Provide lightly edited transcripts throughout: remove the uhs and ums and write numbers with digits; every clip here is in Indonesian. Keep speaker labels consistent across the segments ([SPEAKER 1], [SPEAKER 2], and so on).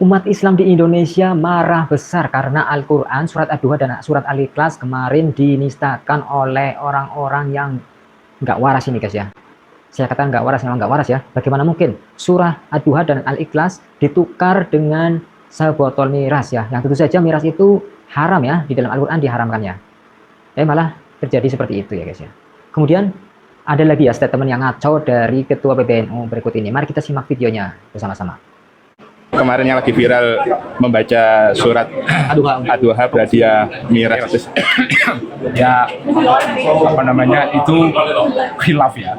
[SPEAKER 1] Umat Islam di Indonesia marah besar karena Al-Quran, surat Ad-Duha dan surat Al-Ikhlas kemarin dinistakan oleh orang-orang yang nggak waras ini guys ya. Saya katakan nggak waras, memang nggak waras ya. Bagaimana mungkin surah Ad-Duha dan Al-Ikhlas ditukar dengan sebotol miras ya. Yang tentu saja miras itu haram ya, di dalam Al-Quran diharamkan ya. Malah terjadi seperti itu ya guys ya. Kemudian ada lagi ya statement yang ngaco dari Ketua PBNU berikut ini. Mari kita simak videonya bersama-sama.
[SPEAKER 2] Kemarin yang lagi viral membaca surat Ad-Duha berhadiah miras ya, apa namanya, itu khilaf ya,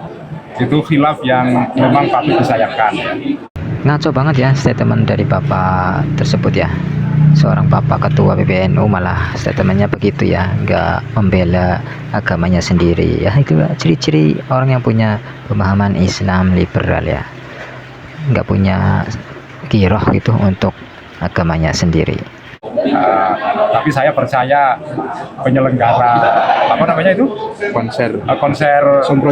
[SPEAKER 2] itu khilaf yang memang patut disayangkan ya.
[SPEAKER 1] Ngaco banget ya statement dari bapak tersebut ya, seorang bapak ketua PBNU malah statementnya begitu ya, nggak membela agamanya sendiri ya. Itu ciri-ciri orang yang punya pemahaman Islam liberal ya, nggak punya giroh gitu untuk agamanya sendiri.
[SPEAKER 2] Tapi saya percaya penyelenggara apa namanya itu konser Sound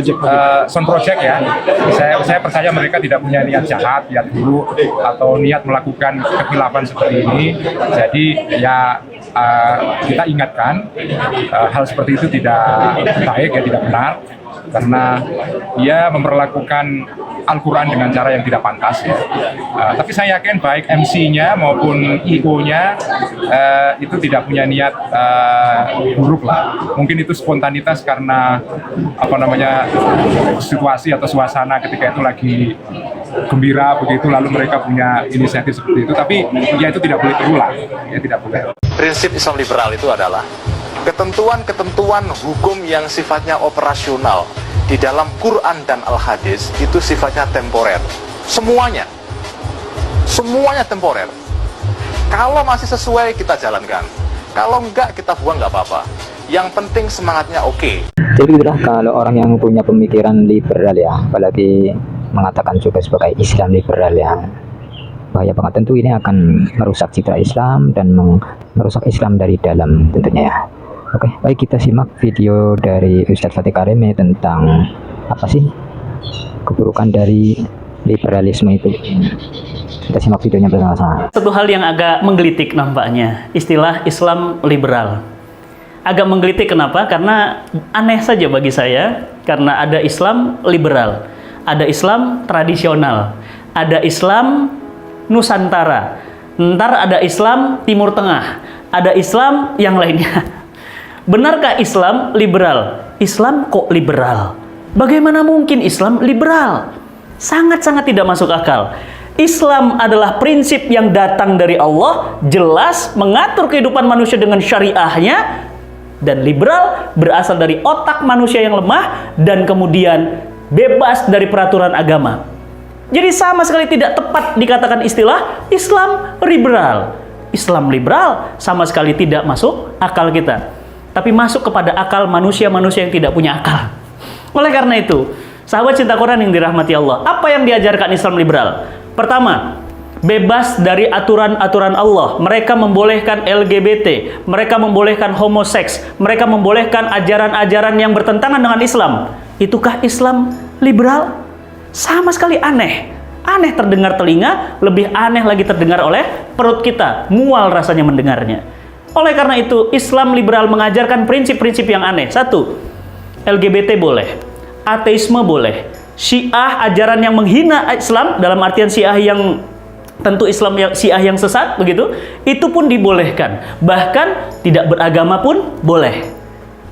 [SPEAKER 2] Project ya, saya percaya mereka tidak punya niat jahat, niat buruk atau niat melakukan kekhilafan seperti ini. Jadi ya kita ingatkan hal seperti itu tidak baik ya, tidak benar, karena dia memperlakukan Al-Quran dengan cara yang tidak pantas ya. Tapi saya yakin baik MC-nya maupun IO-nya itu tidak punya niat buruk lah. Mungkin itu spontanitas karena apa namanya, situasi atau suasana ketika itu lagi gembira begitu, lalu mereka punya inisiatif seperti itu. Tapi ya itu tidak boleh terulang, ya tidak boleh.
[SPEAKER 3] Prinsip Islam liberal itu adalah ketentuan-ketentuan hukum yang sifatnya operasional di dalam Quran dan Al-Hadis itu sifatnya temporer. Semuanya temporer. Kalau masih sesuai kita jalankan, kalau enggak kita buang, nggak apa-apa. Yang penting semangatnya oke.
[SPEAKER 1] Jadi itulah kalau orang yang punya pemikiran liberal ya, apalagi mengatakan juga sebagai Islam liberal ya, bahaya banget. Tentu ini akan merusak citra Islam dan merusak Islam dari dalam tentunya ya. Oke, baik, kita simak video dari Ustadz Fatih Kareme tentang apa sih keburukan dari liberalisme itu. Kita simak videonya bersama-sama.
[SPEAKER 4] Satu hal yang agak menggelitik nampaknya, istilah Islam liberal. Agak menggelitik kenapa? Karena aneh saja bagi saya, karena ada Islam liberal, ada Islam tradisional, ada Islam Nusantara, ntar ada Islam Timur Tengah, ada Islam yang lainnya. Benarkah Islam liberal? Islam kok liberal? Bagaimana mungkin Islam liberal? Sangat-sangat tidak masuk akal. Islam adalah prinsip yang datang dari Allah, jelas mengatur kehidupan manusia dengan syariahnya, dan liberal berasal dari otak manusia yang lemah dan kemudian bebas dari peraturan agama. Jadi sama sekali tidak tepat dikatakan istilah Islam liberal. Islam liberal sama sekali tidak masuk akal kita, tapi masuk kepada akal manusia-manusia yang tidak punya akal. Oleh karena itu, sahabat cinta Quran yang dirahmati Allah, apa yang diajarkan Islam liberal? Pertama, bebas dari aturan-aturan Allah. Mereka membolehkan LGBT, mereka membolehkan homoseks, mereka membolehkan ajaran-ajaran yang bertentangan dengan Islam. Itukah Islam liberal? Sama sekali aneh. Aneh terdengar telinga, lebih aneh lagi terdengar oleh perut kita. Mual rasanya mendengarnya. Oleh karena itu, Islam liberal mengajarkan prinsip-prinsip yang aneh. Satu, LGBT boleh, ateisme boleh, Syiah, ajaran yang menghina Islam, dalam artian Syiah yang tentu Islam yang Syiah yang sesat begitu, itu pun dibolehkan. Bahkan tidak beragama pun boleh.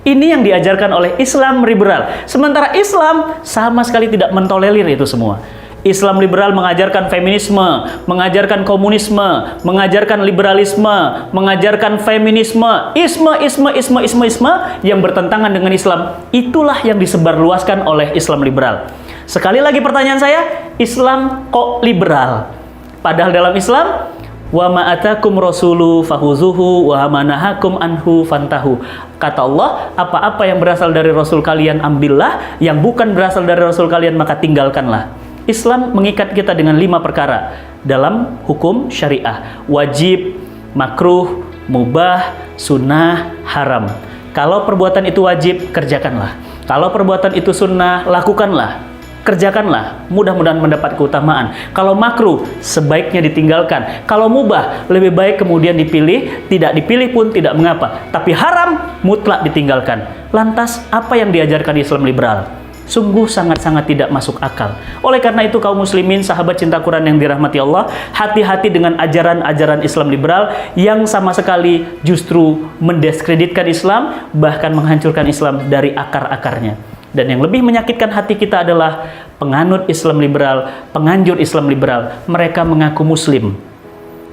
[SPEAKER 4] Ini yang diajarkan oleh Islam liberal. Sementara Islam sama sekali tidak mentolerir itu semua. Islam liberal mengajarkan feminisme, mengajarkan komunisme, mengajarkan liberalisme, mengajarkan feminisme, isme yang bertentangan dengan Islam. Itulah yang disebarluaskan oleh Islam liberal. Sekali lagi pertanyaan saya, Islam kok liberal? Padahal dalam Islam, wa ma atakum rasulu fahuzuhu wa ma nahakum anhu fantahu. Kata Allah, apa-apa yang berasal dari Rasul kalian ambillah, yang bukan berasal dari Rasul kalian maka tinggalkanlah. Islam mengikat kita dengan 5 perkara dalam hukum syariah: wajib, makruh, mubah, sunnah, haram. Kalau perbuatan itu wajib, kerjakanlah. Kalau perbuatan itu sunnah, lakukanlah. kerjakanlah, mudah-mudahan mendapat keutamaan. Kalau makruh, sebaiknya ditinggalkan. Kalau mubah, lebih baik kemudian dipilih, tidak dipilih pun tidak mengapa. Tapi haram, mutlak ditinggalkan. Lantas, apa yang diajarkan Islam liberal? Sungguh sangat-sangat tidak masuk akal. Oleh karena itu kaum muslimin, sahabat cinta Quran yang dirahmati Allah, hati-hati dengan ajaran-ajaran Islam liberal yang sama sekali justru mendiskreditkan Islam, bahkan menghancurkan Islam dari akar-akarnya. Dan yang lebih menyakitkan hati kita adalah penganut Islam liberal, penganjur Islam liberal, mereka mengaku muslim.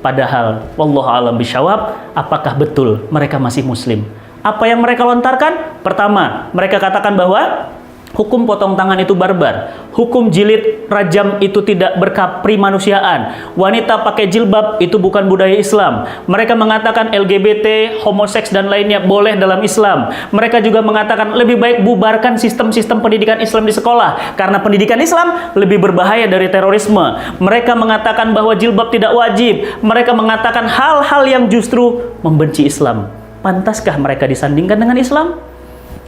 [SPEAKER 4] Padahal, wallahu a'lam bishawab, apakah betul mereka masih muslim? Apa yang mereka lontarkan? Pertama, mereka katakan bahwa hukum potong tangan itu barbar. Hukum jilid rajam itu tidak berkaprimanusiaan. Wanita pakai jilbab itu bukan budaya Islam. Mereka mengatakan LGBT, homoseks dan lainnya boleh dalam Islam. Mereka juga mengatakan lebih baik bubarkan sistem-sistem pendidikan Islam di sekolah karena pendidikan Islam lebih berbahaya dari terorisme. Mereka mengatakan bahwa jilbab tidak wajib. Mereka mengatakan hal-hal yang justru membenci Islam. Pantaskah mereka disandingkan dengan Islam?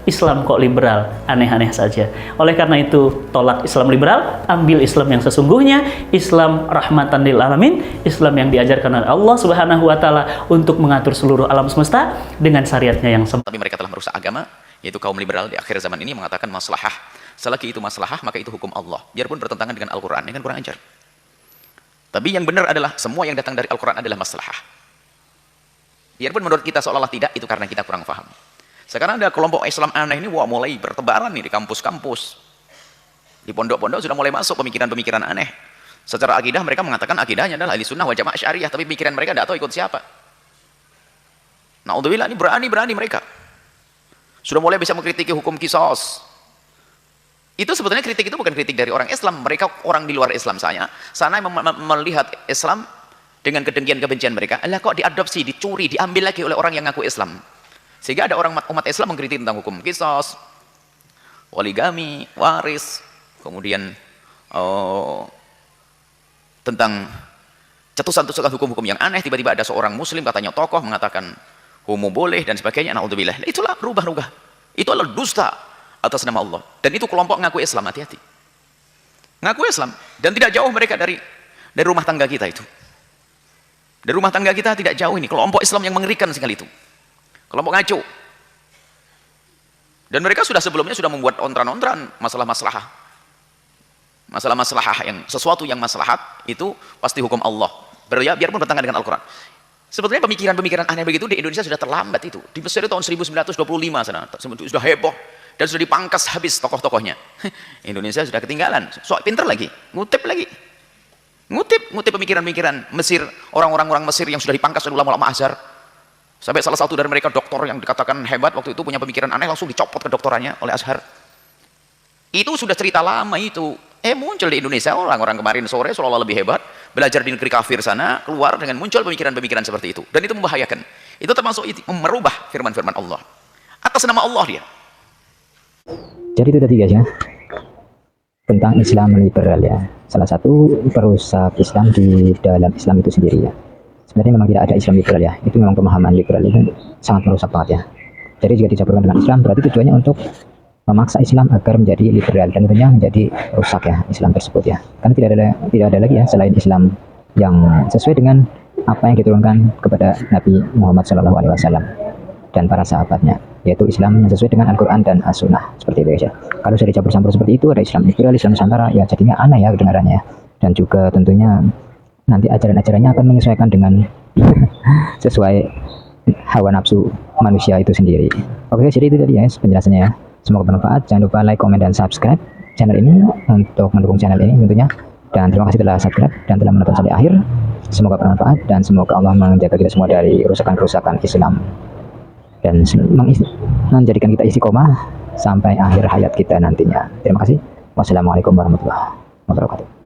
[SPEAKER 4] Islam kok liberal, aneh-aneh saja. Oleh karena itu, tolak Islam liberal, ambil Islam yang sesungguhnya, Islam rahmatan lil alamin, Islam yang diajarkan oleh Allah Subhanahu wa taala untuk mengatur seluruh alam semesta dengan syariatnya yang sempurna.
[SPEAKER 5] Tapi mereka telah merusak agama, yaitu kaum liberal di akhir zaman ini mengatakan maslahah. Selagi itu maslahah, maka itu hukum Allah. Biarpun bertentangan dengan Al-Quran, ini kan kurang ajar. Tapi yang benar adalah semua yang datang dari Al-Quran adalah maslahah. Biarpun menurut kita seolah-olah tidak, itu karena kita kurang paham. Sekarang ada kelompok Islam aneh ini mulai bertebaran nih di kampus-kampus. Di pondok-pondok sudah mulai masuk pemikiran-pemikiran aneh. Secara akidah mereka mengatakan akidahnya adalah ahli sunnah wal jamaah syariah, tapi pikiran mereka tidak tahu ikut siapa. Na'udzubillah, ini berani-berani mereka. Sudah mulai bisa mengkritiki hukum qisas. Itu sebetulnya kritik itu bukan kritik dari orang Islam, mereka orang di luar Islam sana melihat Islam dengan kedengkian kebencian mereka. Allah kok diadopsi, dicuri, diambil lagi oleh orang yang ngaku Islam. Sehingga ada orang umat Islam mengkritik tentang hukum qisas, poligami, waris, kemudian tentang cetusan-cetusan hukum-hukum yang aneh. Tiba-tiba ada seorang muslim katanya tokoh mengatakan homo boleh dan sebagainya. Naudzubillah. Itulah rubah-rubah. Itu adalah dusta atas nama Allah. Dan itu kelompok ngaku Islam, hati-hati. Ngaku Islam dan tidak jauh mereka dari rumah tangga kita itu. Dari rumah tangga kita tidak jauh ini kelompok Islam yang mengerikan sekali itu. Kelompok ngaco. Dan mereka sebelumnya sudah membuat ontran-ontran masalah-masalah yang sesuatu yang maslahat itu pasti hukum Allah. Biarpun bertentangan dengan Al-Quran. Sebetulnya pemikiran-pemikiran aneh begitu di Indonesia sudah terlambat itu. Di Mesir tahun 1925 sana sudah heboh dan sudah dipangkas habis tokoh-tokohnya. Indonesia sudah ketinggalan. Soal pinter lagi, ngutip pemikiran-pemikiran Mesir, orang-orang Mesir yang sudah dipangkas oleh ulama-ulama Azhar. Sampai salah satu dari mereka doktor yang dikatakan hebat waktu itu punya pemikiran aneh langsung dicopot kedoktorannya oleh Azhar. Itu sudah cerita lama itu. Muncul di Indonesia orang-orang kemarin sore seolah-olah lebih hebat, belajar di negeri kafir sana, keluar dengan muncul pemikiran-pemikiran seperti itu. Dan itu membahayakan. Itu termasuk merubah firman-firman Allah. Atas nama Allah dia.
[SPEAKER 1] Jadi itu tadi guys ya, tentang Islam liberal ya. Salah satu perusak Islam di dalam Islam itu sendiri ya. Sebenarnya memang tidak ada Islam liberal ya, itu memang pemahaman liberal itu sangat merusak banget ya. Jadi jika dicampurkan dengan Islam berarti tujuannya untuk memaksa Islam agar menjadi liberal dan tentunya menjadi rusak ya Islam tersebut ya. Karena tidak ada lagi ya selain Islam yang sesuai dengan apa yang diturunkan kepada Nabi Muhammad SAW dan para sahabatnya, yaitu Islam yang sesuai dengan Al-Quran dan As-Sunnah seperti itu guys ya. Kalau sudah dicampur-campur seperti itu, ada Islam liberal, Islam Nusantara, ya jadinya aneh ya kedengarannya ya. Dan juga tentunya nanti ajaran-ajarannya akan menyesuaikan dengan sesuai hawa nafsu manusia itu sendiri. Oke, jadi itu tadi ya penjelasannya ya. Semoga bermanfaat. Jangan lupa like, komen, dan subscribe channel ini untuk mendukung channel ini tentunya. Dan terima kasih telah subscribe dan telah menonton sampai akhir. Semoga bermanfaat dan semoga Allah menjaga kita semua dari kerusakan-kerusakan Islam dan menjadikan kita istiqomah sampai akhir hayat kita nantinya. Terima kasih. Wassalamualaikum warahmatullahi wabarakatuh.